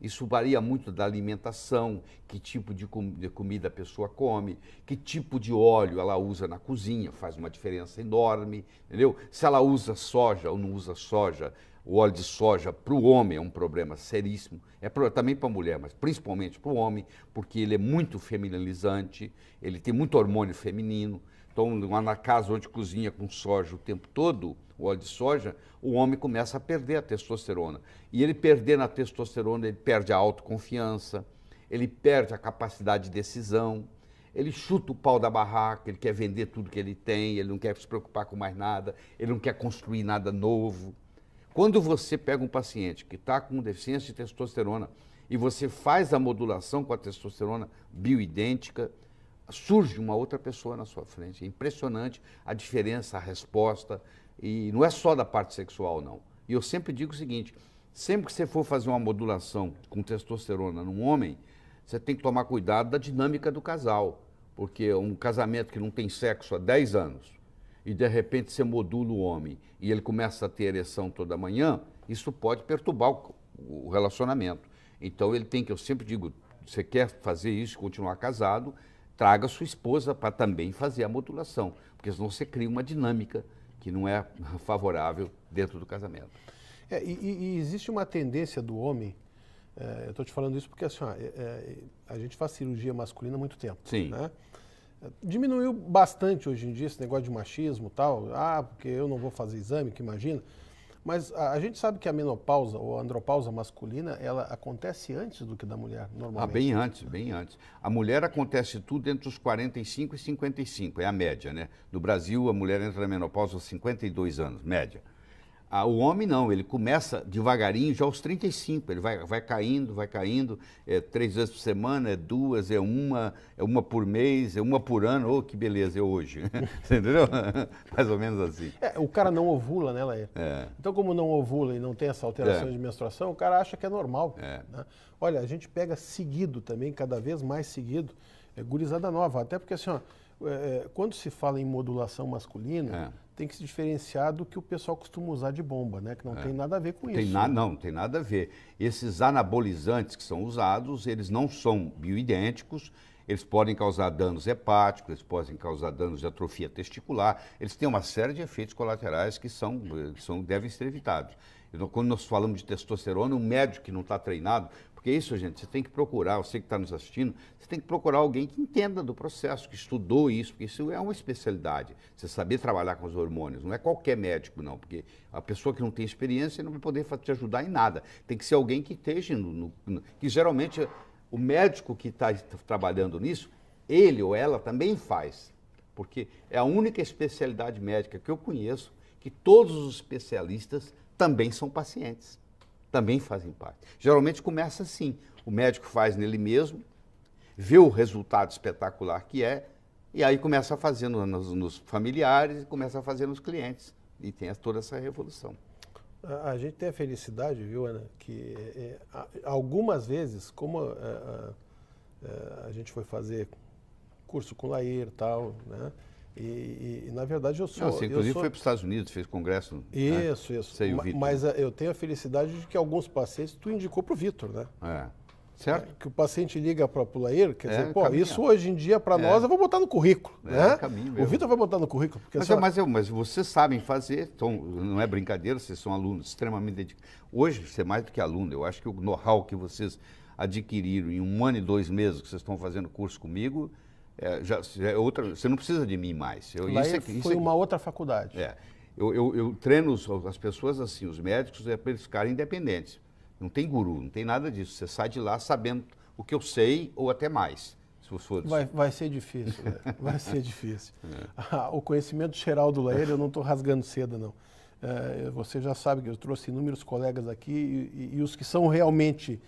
Isso varia muito da alimentação, que tipo de comida a pessoa come, que tipo de óleo ela usa na cozinha, faz uma diferença enorme, entendeu? Se ela usa soja ou não usa soja, o óleo de soja para o homem é um problema seríssimo, também para a mulher, mas principalmente para o homem, porque ele é muito feminilizante, ele tem muito hormônio feminino. Então, na casa onde cozinha com soja o tempo todo, o óleo de soja, o homem começa a perder a testosterona. E ele perdendo a testosterona, ele perde a autoconfiança, ele perde a capacidade de decisão, ele chuta o pau da barraca, ele quer vender tudo que ele tem, ele não quer se preocupar com mais nada, ele não quer construir nada novo. Quando você pega um paciente que está com deficiência de testosterona e você faz a modulação com a testosterona bioidêntica, surge uma outra pessoa na sua frente. É impressionante a diferença, a resposta. E não é só da parte sexual, não. E eu sempre digo o seguinte, sempre que você for fazer uma modulação com testosterona num homem, você tem que tomar cuidado da dinâmica do casal. Porque um casamento que não tem sexo há 10 anos, e de repente você modula o homem e ele começa a ter ereção toda manhã, isso pode perturbar o relacionamento. Então ele tem que, eu sempre digo, você quer fazer isso, continuar casado, traga sua esposa para também fazer a modulação, porque senão você cria uma dinâmica que não é favorável dentro do casamento. E existe uma tendência do homem, eu estou te falando isso porque assim, a gente faz cirurgia masculina há muito tempo. Sim. Né? Diminuiu bastante hoje em dia esse negócio de machismo e tal, porque eu não vou fazer exame, que imagina. Mas a gente sabe que a menopausa ou a andropausa masculina, ela acontece antes do que da mulher, normalmente. Bem antes, bem antes. A mulher acontece tudo entre os 45 e 55, é a média, né? No Brasil, a mulher entra na menopausa aos 52 anos, média. O homem não, ele começa devagarinho já aos 35, ele vai caindo, 3 vezes por semana, 2, é uma por mês, é uma por ano, que beleza, é hoje. Você entendeu? Mais ou menos assim. O cara não ovula, né, Laer? É. Então, como não ovula e não tem essa alteração de menstruação, o cara acha que é normal. Né? Olha, a gente pega seguido também, cada vez mais seguido, gurizada nova, até porque assim, quando se fala em modulação masculina, tem que se diferenciar do que o pessoal costuma usar de bomba, né? Que não tem nada a ver com isso. Não tem nada a ver. Esses anabolizantes que são usados, eles não são bioidênticos, eles podem causar danos hepáticos, eles podem causar danos de atrofia testicular, eles têm uma série de efeitos colaterais que devem ser evitados. Então, quando nós falamos de testosterona, um médico que não está treinado, porque isso, gente, você tem que procurar, você que está nos assistindo, você tem que procurar alguém que entenda do processo, que estudou isso, porque isso é uma especialidade, você saber trabalhar com os hormônios, não é qualquer médico, não, porque a pessoa que não tem experiência não vai poder te ajudar em nada, tem que ser alguém que esteja, que geralmente o médico que está trabalhando nisso, ele ou ela também faz, porque é a única especialidade médica que eu conheço que todos os especialistas também são pacientes. Também fazem parte. Geralmente começa assim, o médico faz nele mesmo, vê o resultado espetacular que é, e aí começa a fazer nos familiares e começa a fazer nos clientes. E tem toda essa revolução. A gente tem a felicidade, viu, Ana, que algumas vezes, como a gente foi fazer curso com o Lair e tal, né? E na verdade Você inclusive foi para os Estados Unidos, fez congresso. Isso. Você e o Vitor. Mas eu tenho a felicidade de que alguns pacientes tu indicou para o Vitor, né? Certo? Que o paciente liga para o Lair, quer dizer, caminha. isso hoje em dia para nós eu vou botar no currículo, né? Caminho, o Vitor vai botar no currículo. Porque mas vocês sabem fazer, então, não é brincadeira, vocês são alunos extremamente dedicados. Hoje, você é mais do que aluno, eu acho que o know-how que vocês adquiriram em 1 ano e 2 meses que vocês estão fazendo curso comigo, já é outra, você não precisa de mim mais. Foi uma outra faculdade. Eu treino as pessoas assim, os médicos, para eles ficarem independentes. Não tem guru, não tem nada disso. Você sai de lá sabendo o que eu sei ou até mais. Se for... Vai ser difícil, né? Vai ser difícil. O conhecimento geral do Lair, eu não estou rasgando seda, não. Você já sabe que eu trouxe inúmeros colegas aqui e os que são realmente,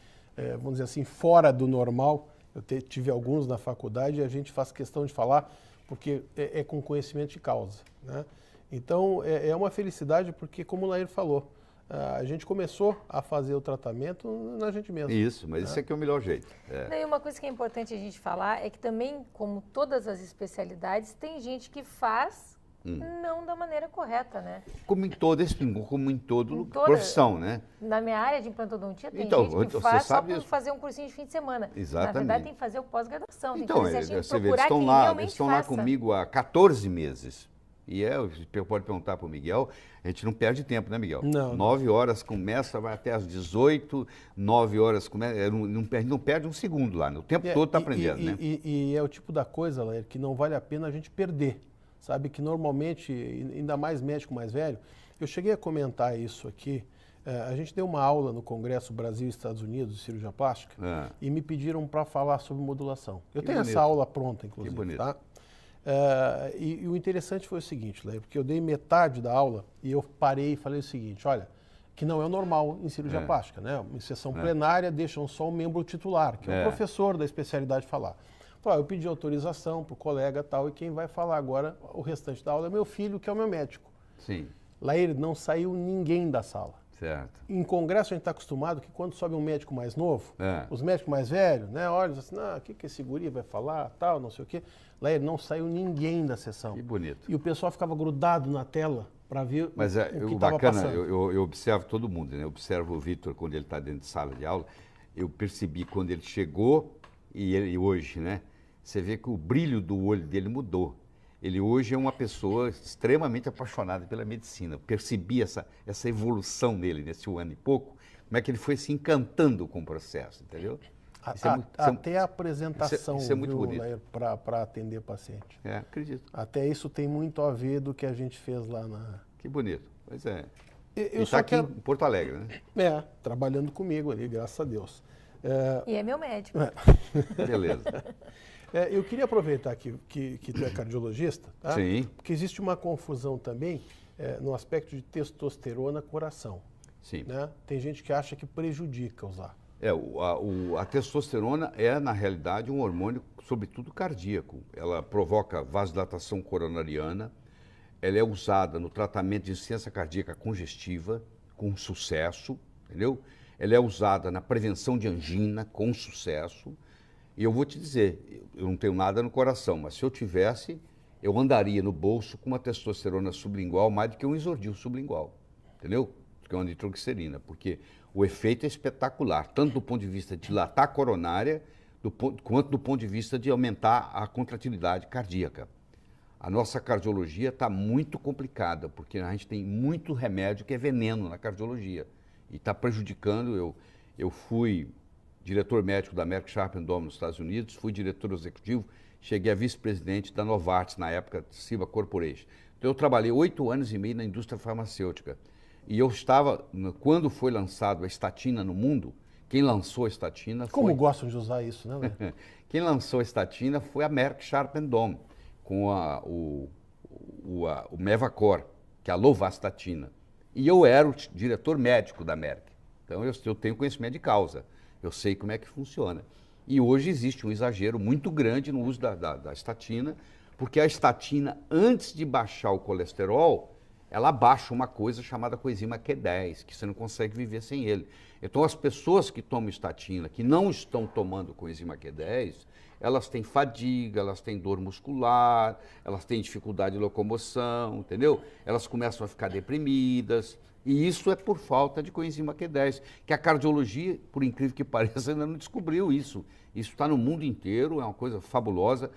vamos dizer assim, fora do normal. Eu tive alguns na faculdade e a gente faz questão de falar porque é com conhecimento de causa, né? Então, é uma felicidade porque, como o Lair falou, a gente começou a fazer o tratamento na gente mesmo. Isso, mas esse aqui é o melhor jeito. E uma coisa que é importante a gente falar é que também, como todas as especialidades, tem gente que faz não da maneira correta, né? Como em toda profissão, né? Na minha área de implantodontia tem então, gente que faz só para fazer um cursinho de fim de semana. Exatamente. Na verdade, tem que fazer o pós-graduação. Então, tem que fazer você vê, eles estão lá comigo há 14 meses. E você pode perguntar para o Miguel, a gente não perde tempo, né, Miguel? Não. 9 horas começa, vai até às 18, 9 horas começa, não perde um segundo lá, né? O tempo todo está aprendendo, né? E é o tipo da coisa, Lair, que não vale a pena a gente perder. Sabe que normalmente, ainda mais médico mais velho, eu cheguei a comentar isso aqui, a gente deu uma aula no Congresso Brasil e Estados Unidos de Cirurgia Plástica e me pediram para falar sobre modulação. Eu tenho essa aula pronta, inclusive, que bonito. tá? E o interessante foi o seguinte, Lair, porque eu dei metade da aula e eu parei e falei o seguinte, olha, que não é o normal em cirurgia plástica, né? Em sessão plenária deixam só o membro titular, que é o professor da especialidade falar. Então, eu pedi autorização para o colega tal, e quem vai falar agora o restante da aula é meu filho, que é o meu médico. Sim. Laír, não saiu ninguém da sala. Certo. Em congresso a gente está acostumado que quando sobe um médico mais novo, os médicos mais velhos, né, olham assim, o que esse guri vai falar, tal, não sei o quê. Laír, não saiu ninguém da sessão. Que bonito. E o pessoal ficava grudado na tela para ver o que estava bacana, passando. eu observo todo mundo, né? Eu observo o Vitor quando ele está dentro de sala de aula. Eu percebi quando ele chegou e ele hoje, né? Você vê que o brilho do olho dele mudou. Ele hoje é uma pessoa extremamente apaixonada pela medicina. Eu percebi essa evolução nele nesse 1 ano e pouco, como é que ele foi se encantando com o processo, entendeu? Até a apresentação, isso é muito bonito. Para atender paciente. Acredito. Até isso tem muito a ver do que a gente fez lá na... Que bonito. Pois é. Eu está aqui em Porto Alegre, né? Trabalhando comigo ali, graças a Deus. E é meu médico. Beleza. Eu queria aproveitar que tu é cardiologista, tá? Sim. Porque existe uma confusão também no aspecto de testosterona coração. Sim. Né? Tem gente que acha que prejudica usar. A testosterona é, na realidade, um hormônio, sobretudo cardíaco. Ela provoca vasodilatação coronariana, ela é usada no tratamento de insuficiência cardíaca congestiva, com sucesso, entendeu? Ela é usada na prevenção de angina, com sucesso. E eu vou te dizer, eu não tenho nada no coração, mas se eu tivesse, eu andaria no bolso com uma testosterona sublingual mais do que um isordil sublingual, entendeu? Que é uma nitroglicerina, porque o efeito é espetacular, tanto do ponto de vista de dilatar a coronária, quanto do ponto de vista de aumentar a contratilidade cardíaca. A nossa cardiologia está muito complicada, porque a gente tem muito remédio que é veneno na cardiologia e está prejudicando. Eu fui diretor médico da Merck Sharp & Dohme nos Estados Unidos, fui diretor executivo, cheguei a vice-presidente da Novartis, na época, Ciba Corporation. Então eu trabalhei 8 anos e meio na indústria farmacêutica. E eu estava, quando foi lançado a estatina no mundo, quem lançou a estatina foi... Como gostam de usar isso, né? Quem lançou a estatina foi a Merck Sharp & Dohme, com o Mevacor, que é a lovastatina. E eu era o diretor médico da Merck. Então eu tenho conhecimento de causa. Eu sei como é que funciona. E hoje existe um exagero muito grande no uso da estatina, porque a estatina, antes de baixar o colesterol, ela baixa uma coisa chamada coenzima Q10, que você não consegue viver sem ele. Então, as pessoas que tomam estatina, que não estão tomando coenzima Q10, elas têm fadiga, elas têm dor muscular, elas têm dificuldade de locomoção, entendeu? Elas começam a ficar deprimidas. E isso é por falta de coenzima Q10, que a cardiologia, por incrível que pareça, ainda não descobriu isso. Isso está no mundo inteiro, é uma coisa fabulosa,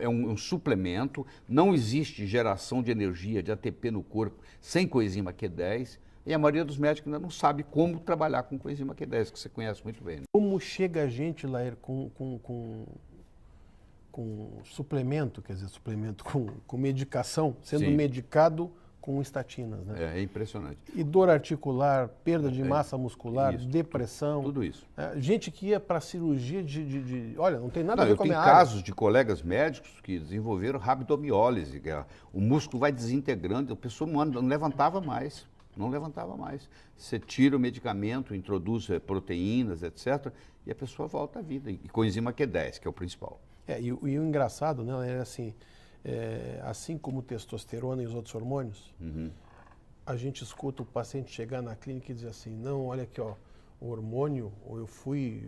é um suplemento, não existe geração de energia, de ATP no corpo sem coenzima Q10, e a maioria dos médicos ainda não sabe como trabalhar com coenzima Q10, que você conhece muito bem. Né? Como chega a gente, Laír, com suplemento, quer dizer, suplemento com medicação, sendo Sim. medicado com estatinas, né? É impressionante. E dor articular, perda de massa muscular, isso, depressão. Tudo isso. Gente que ia para cirurgia olha, não tem nada a ver com a minha área. Eu tenho casos de colegas médicos que desenvolveram rabdomiólise, que o músculo vai desintegrando, a pessoa não levantava mais. Não levantava mais. Você tira o medicamento, introduz proteínas, etc., e a pessoa volta à vida. E coenzima Q10, que é o principal. E o engraçado, né, é assim... assim como testosterona e os outros hormônios, a gente escuta o paciente chegar na clínica e dizer assim, não, olha aqui, ó, o hormônio, ou eu fui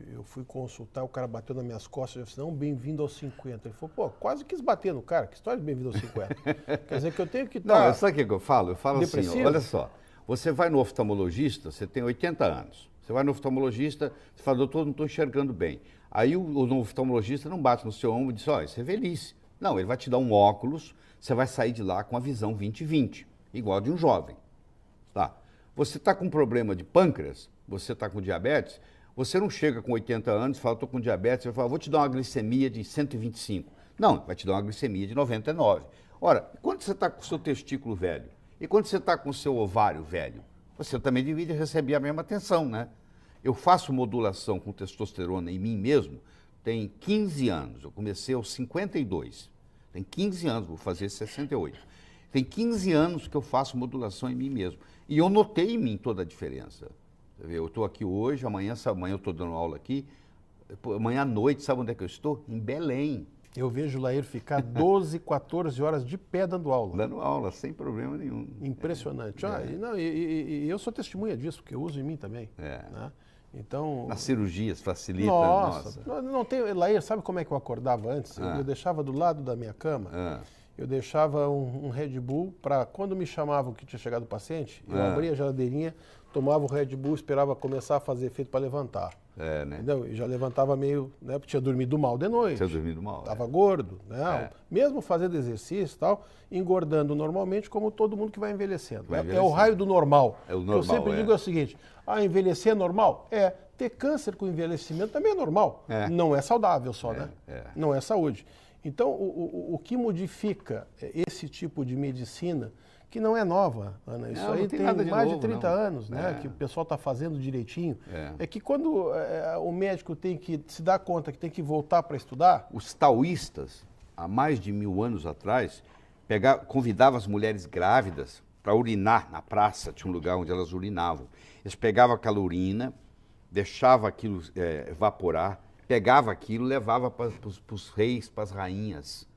consultar, o cara bateu nas minhas costas e disse, não, bem-vindo aos 50. Ele falou, pô, quase quis bater no cara, que história de bem-vindo aos 50? Quer dizer que eu tenho que estar... Não, sabe o que eu falo? Eu falo depressivo? Assim, olha só, você vai no oftalmologista, você tem 80 anos, você vai no oftalmologista, você fala, doutor, não estou enxergando bem. Aí o oftalmologista não bate no seu ombro e diz, ó, isso é velhice. Não, ele vai te dar um óculos, você vai sair de lá com a visão 20/20, igual de um jovem. Tá. Você está com problema de pâncreas, você está com diabetes, você não chega com 80 anos e fala, estou com diabetes, você fala, vou te dar uma glicemia de 125. Não, vai te dar uma glicemia de 99. Ora, quando você está com o seu testículo velho e quando você está com o seu ovário velho, você também deveria receber a mesma atenção, né? Eu faço modulação com testosterona em mim mesmo, tem 15 anos, eu comecei aos 52, tem 15 anos, vou fazer 68. Tem 15 anos que eu faço modulação em mim mesmo. E eu notei em mim toda a diferença. Eu estou aqui hoje, amanhã eu estou dando aula aqui, amanhã à noite, sabe onde é que eu estou? Em Belém. Eu vejo o Lair ficar 12, 14 horas de pé dando aula. Dando aula, sem problema nenhum. Impressionante. E eu sou testemunha disso, porque eu uso em mim também. Né? Então, nas cirurgias facilita. Nossa. Não tem, Lair, sabe como é que eu acordava antes? Eu deixava do lado da minha cama, eu deixava um Red Bull para quando me chamavam que tinha chegado o paciente, eu abria a geladeirinha, tomava o Red Bull, esperava começar a fazer efeito para levantar. Né? Entendeu? E já levantava meio, né? Porque tinha dormido mal de noite. Tinha dormido mal. Estava gordo, né? Mesmo fazendo exercício e tal, engordando normalmente, como todo mundo que vai envelhecendo. É o raio do normal. É o normal. normal. O que eu sempre digo é o seguinte: envelhecer é normal? Ter câncer com envelhecimento também é normal. Não é saudável só, né? Não é saúde. Então, o que modifica esse tipo de medicina, que não é nova, Ana, isso aí tem mais de 30 anos, né? Que o pessoal está fazendo direitinho. É que quando o médico tem que se dar conta que tem que voltar para estudar... Os taoístas, há mais de 1000 anos atrás, convidavam as mulheres grávidas para urinar na praça, tinha um lugar onde elas urinavam. Eles pegavam aquela urina, deixavam aquilo evaporar, pegava aquilo, levava para os reis, para as rainhas.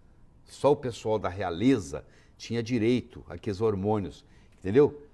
Só o pessoal da realeza tinha direito àqueles hormônios, entendeu?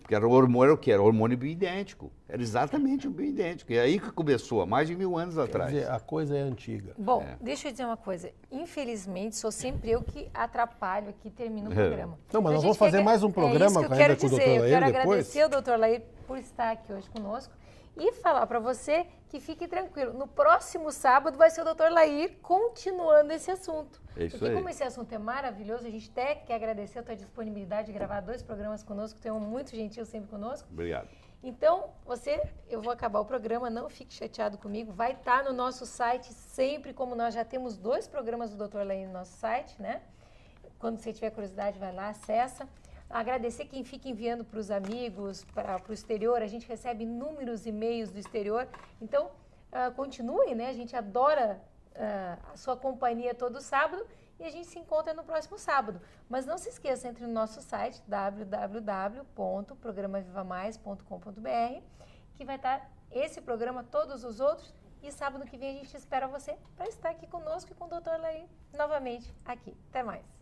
Porque o hormônio era o quê? Era hormônio bioidêntico. Era exatamente o bioidêntico. E aí que começou, há mais de 1000 anos atrás. Quer dizer, a coisa é antiga. Bom, deixa eu dizer uma coisa. Infelizmente, sou sempre eu que atrapalho aqui e termino o programa. Não, mas nós vamos fazer mais um programa ainda com o Dr. Lair depois. Eu quero agradecer o Dr. Lair por estar aqui hoje conosco e falar para você que fique tranquilo. No próximo sábado vai ser o Dr. Lair continuando esse assunto. É isso porque aí. Como esse assunto é maravilhoso, a gente até quer agradecer a tua disponibilidade de gravar 2 programas conosco, tu é muito gentil sempre conosco. Obrigado. Então, eu vou acabar o programa, não fique chateado comigo, vai estar no nosso site sempre, como nós já temos 2 programas do Dr. Lair no nosso site, né? Quando você tiver curiosidade, vai lá, acessa. Agradecer quem fica enviando para os amigos, para o exterior, a gente recebe inúmeros e-mails do exterior, então continue, né? A gente adora a sua companhia todo sábado e a gente se encontra no próximo sábado. Mas não se esqueça, entre no nosso site www.programavivamais.com.br, que vai estar esse programa, todos os outros, e sábado que vem a gente espera você para estar aqui conosco e com o Dr. Lair novamente aqui. Até mais!